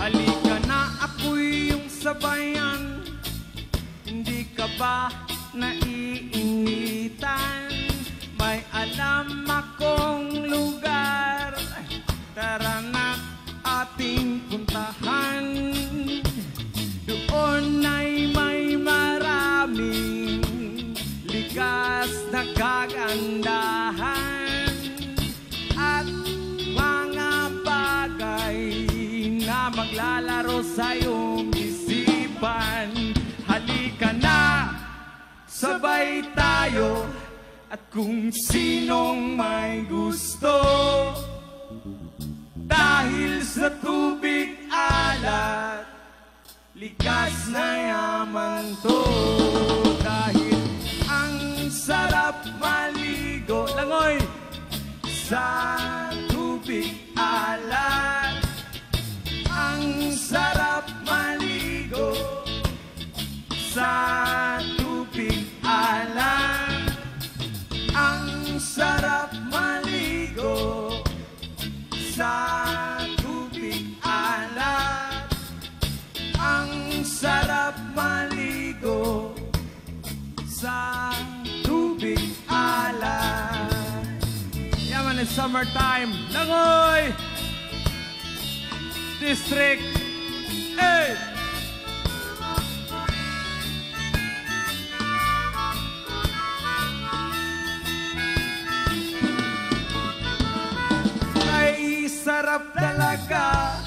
Halika na, ako'y iyong sabayan. Hindi ka ba naiinitan? May alam akong lugar, tara na ating puntahan. Doon ay may maraming likas na kagandahan at mga bagay na maglalaro sa iyong isipan. Halika na, sabay tayo, at kung sinong may gusto, dahil sa tubig alat, likas na yaman to. Dahil ang sarap maligo, langoy, sa tubig alat. Ang sarap maligo sa tubig alat. Ang sarap maligo sa tubig alat. Ang sarap maligo sa tubig alat. Yaman, it's summertime. Langoy! District 8. Ay sarap talaga,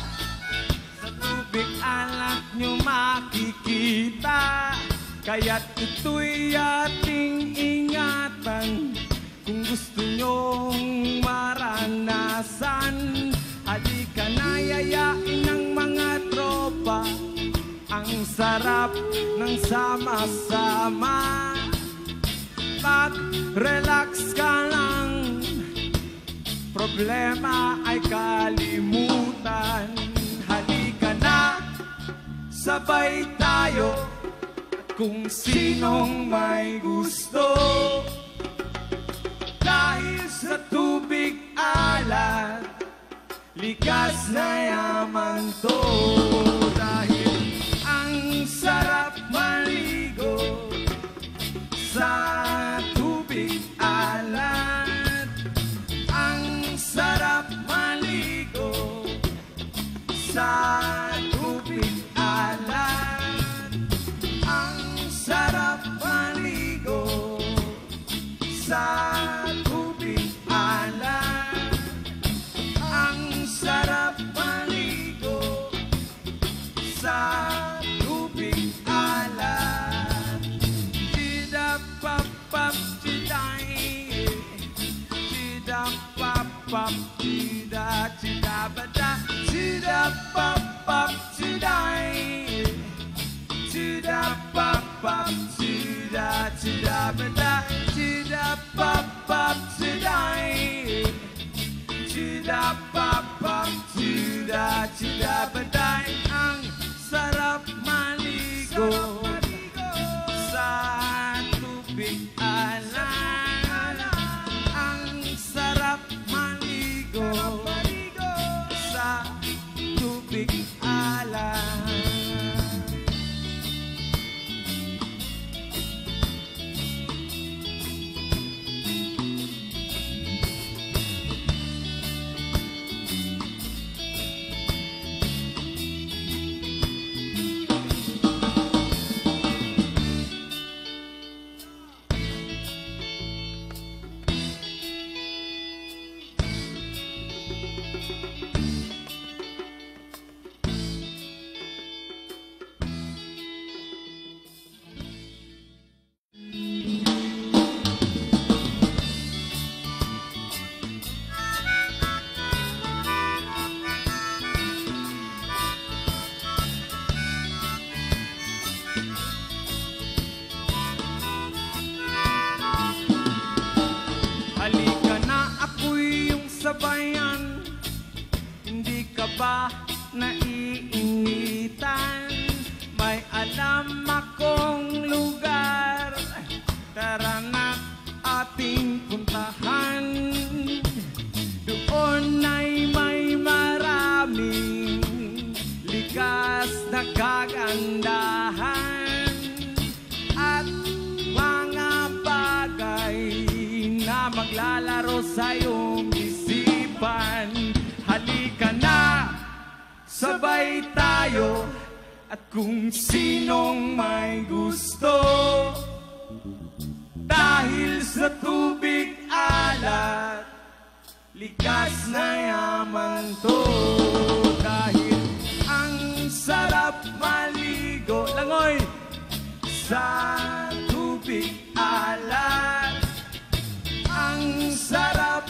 sa tubig alat nyo makikita. Kaya't ito'y ating ingatan, kung gusto nyong maranasan. Halika na, yayain ng mga tropa, ang sarap ng sama-sama. Mag-relax ka lang, problema ay kalimutan. Halika na, sabay tayo, at kung sinong may gusto, dahil sa tubig alat, likas na yaman to. Dahil ang sarap maligo sa tubig alat. Ang sarap maligo sa tubig alat. Ang sarap maligo sa tubig alat. Ang sarap maligo sa tubig alat. Chida-pap-pap, chiday. Chida-pap-pap, chida, chida-bada. Chida-pap-pap, chiday. Chida-pap-pap, chida, chida-bada. Chida-pap-pap, chiday. Chida-pap-pap, chida, chida-baday. Ang sarap maligo sa tubig alat. Ang sarap maligo sa tubig alat. ba naiinitan? May alam akong lugar, tara na ating puntahan. Doon ay may maraming likas na kagandahan at mga bagay na maglalaro sa iyong isipan. Halika na, sabay tayo, at kung sinong may gusto, dahil sa tubig alat, likas na yaman to. Dahil ang sarap maligo, langoy, sa tubig alat. Ang sarap